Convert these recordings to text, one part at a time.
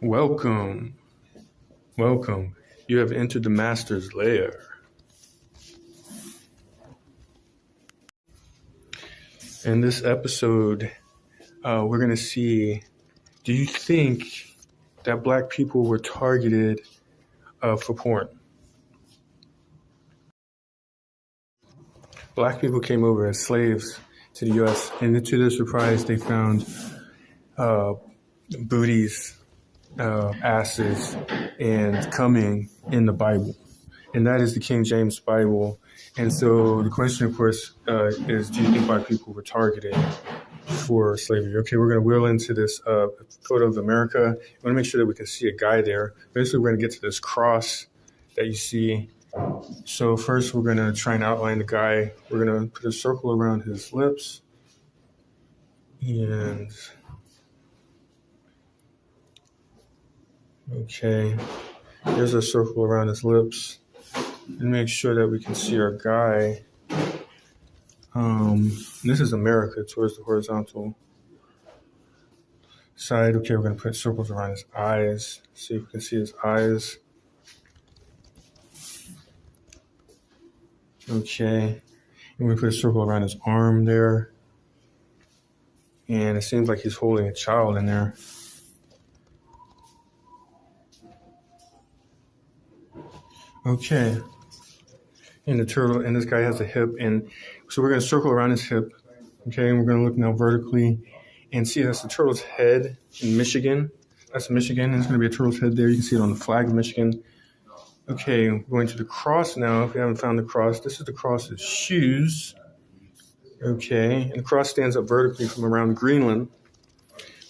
Welcome, welcome. You have entered the Master's Lair. In this episode, we're going to see, do you think that black people were targeted for porn? Black people came over as slaves to the U.S., and to their surprise, they found booties, asses, and coming in the Bible. And that is the King James Bible. And so the question, of course, is, do you think black people were targeted for slavery? Okay, we're going to wheel into this photo of America. I want to make sure that we can see a guy there. Basically, we're going to get to this cross that you see. So first, we're going to try and outline the guy. We're going to put a circle around his lips. And, okay, there's a circle around his lips. And make sure that we can see our guy. This is America towards the horizontal side. Okay, we're going to put circles around his eyes. See if we can see his eyes. Okay. And we put a circle around his arm there. And it seems like he's holding a child in there. Okay. And the turtle, and this guy has a hip. And so we're going to circle around his hip. Okay, and we're going to look now vertically and see that's the turtle's head in Michigan. That's Michigan. There's going to be a turtle's head there. You can see it on the flag of Michigan. Okay, we're going to the cross now. If you haven't found the cross, this is the cross's shoes. Okay, and the cross stands up vertically from around Greenland.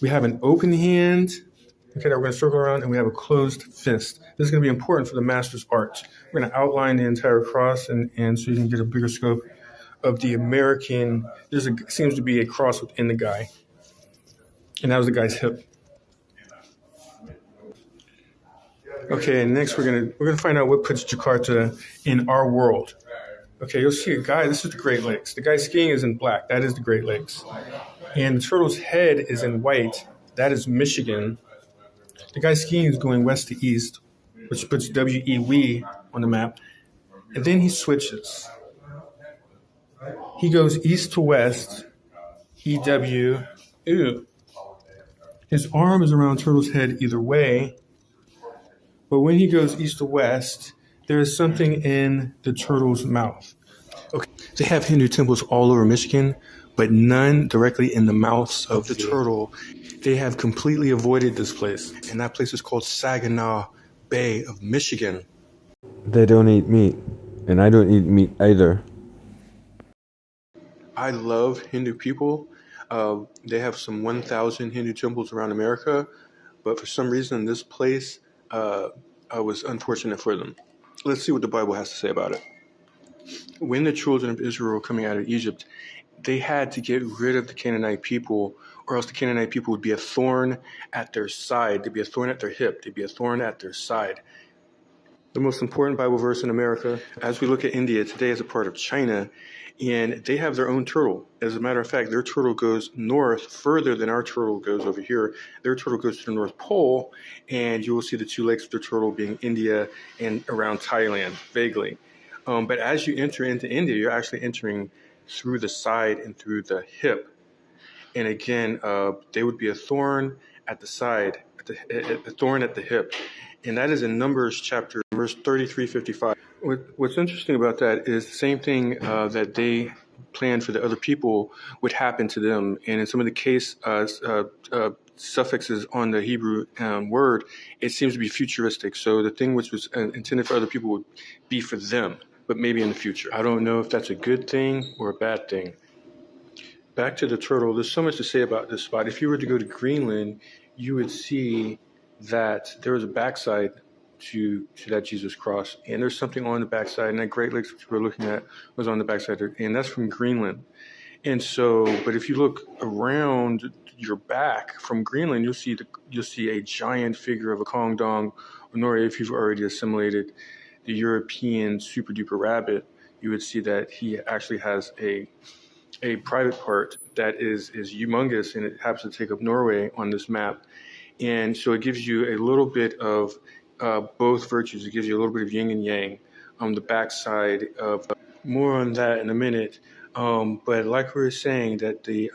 We have an open hand, okay, that we're going to circle around, and we have a closed fist. This is going to be important for the master's art. We're going to outline the entire cross, and so you can get a bigger scope of the American. Seems to be a cross within the guy, and that was the guy's hip. Okay, and next we're gonna find out what puts Jakarta in our world. Okay, you'll see a guy. This is the Great Lakes. The guy skiing is in black. That is the Great Lakes, and the turtle's head is in white. That is Michigan. The guy skiing is going west to east, which puts WE on the map, and then he switches. He goes east to west, EW. His arm is around turtle's head either way. But when he goes east to west, there is something in the turtle's mouth. Okay, they have Hindu temples all over Michigan, but none directly in the mouths of the turtle. They have completely avoided this place, and that place is called Saginaw Bay of Michigan. They don't eat meat, and I don't eat meat either. I love Hindu people. They have some 1,000 Hindu temples around America, but for some reason, this place was unfortunate for them. Let's see what the Bible has to say about it. When the children of Israel were coming out of Egypt, they had to get rid of the Canaanite people, or else the Canaanite people would be a thorn at their side. They'd be a thorn at their hip. They'd be a thorn at their side. The most important Bible verse in America, as we look at India today as a part of China, and they have their own turtle. As a matter of fact, their turtle goes north further than our turtle goes over here. Their turtle goes to the North Pole, and you will see the two lakes of the turtle being India and around Thailand, vaguely. But as you enter into India, you're actually entering through the side and through the hip. And again, they would be a thorn at the side, a thorn at the hip. And that is in Numbers chapter, verse 33:55. What's interesting about that is the same thing that they planned for the other people would happen to them. And in some of the case suffixes on the Hebrew word, it seems to be futuristic. So the thing which was intended for other people would be for them, but maybe in the future. I don't know if that's a good thing or a bad thing. Back to the turtle, there's so much to say about this spot. If you were to go to Greenland, you would see that there was a backside to that Jesus cross, and there's something on the backside, and that Great Lakes, which we're looking at, was on the backside, and that's from Greenland. And so, but if you look around your back from Greenland, you'll see a giant figure of a Kongdong, or if you've already assimilated the European super duper rabbit, you would see that he actually has a private part that is humongous, and it happens to take up Norway on this map. And so it gives you a little bit of both virtues. It gives you a little bit of yin and yang on the backside of. More on that in a minute. But like we were saying, that the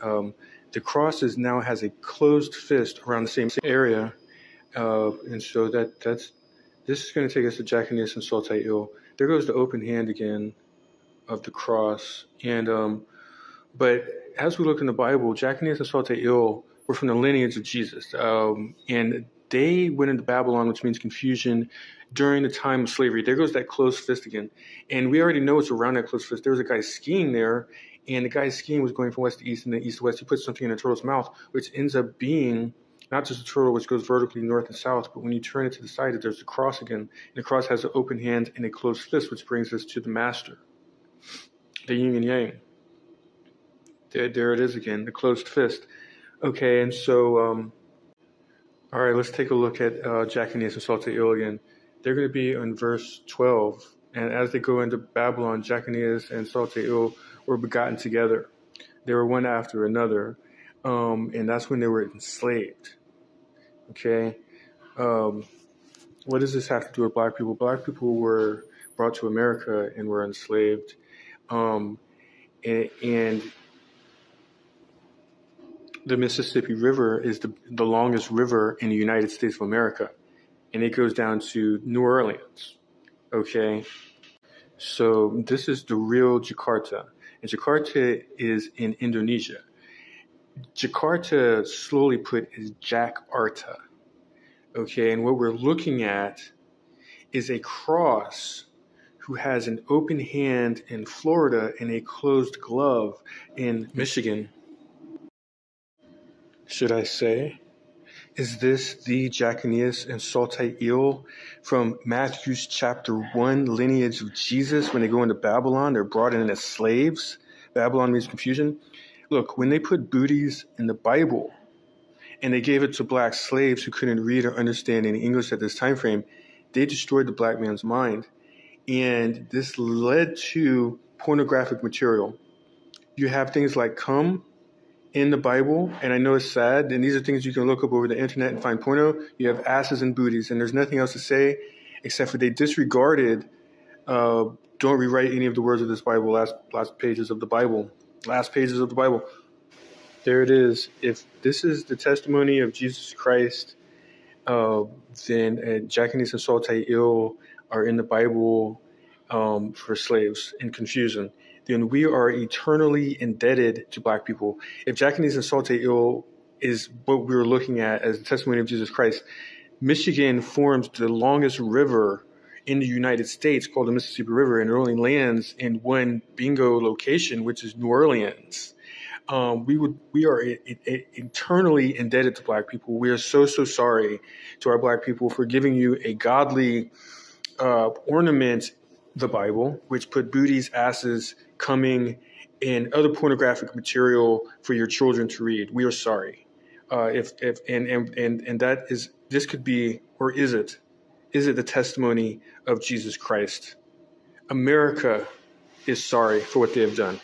cross now has a closed fist around the same area, and so that's this is going to take us to Jacanias and Saltail. There goes the open hand again of the cross, and but as we look in the Bible, Jacanias and Saltail were from the lineage of Jesus, and they went into Babylon, which means confusion, during the time of slavery. There goes that closed fist again. And we already know it's around that closed fist. There was a guy skiing there, and the guy skiing was going from west to east and then east to west. He put something in a turtle's mouth, which ends up being not just a turtle which goes vertically north and south, but when you turn it to the side, there's a cross again. And the cross has an open hand and a closed fist, which brings us to the master, the yin and yang. There it is again, the closed fist. Okay, and so, all right, let's take a look at Jacanias and Saltail again. They're going to be in verse 12. And as they go into Babylon, Jacanias and Saltail were begotten together. They were one after another. And that's when they were enslaved. Okay? What does this have to do with black people? Black people were brought to America and were enslaved. And the Mississippi River is the longest river in the United States of America. And it goes down to New Orleans. Okay? So this is the real Jakarta. And Jakarta is in Indonesia. Jakarta, slowly put, is Jakarta. Okay, and what we're looking at is a cross who has an open hand in Florida and a closed glove in Michigan. Should I say? Is this the Jacanias and Saltail from Matthew's chapter 1, lineage of Jesus? When they go into Babylon, they're brought in as slaves. Babylon means confusion. Look, when they put booties in the Bible and they gave it to black slaves who couldn't read or understand any English at this time frame, they destroyed the black man's mind. And this led to pornographic material. You have things like cum in the Bible, and I know it's sad, and these are things you can look up over the internet and find porno. You have asses and booties, and there's nothing else to say except for they disregarded, don't rewrite any of the words of this Bible, last pages of the Bible. There it is. If this is the testimony of Jesus Christ, then Jacanias and Saltail are in the Bible for slaves in confusion. Then we are eternally indebted to black people. If Jacanias and Saltail is what we're looking at as the testimony of Jesus Christ, Michigan forms the longest river in the United States called the Mississippi River, and it only lands in one bingo location, which is New Orleans. We are eternally indebted to black people. We are so sorry to our black people for giving you a godly ornament, the Bible, which put booties, asses, coming, and other pornographic material for your children to read. We are sorry. And that is, this could be, or is it the testimony of Jesus Christ? America is sorry for what they have done.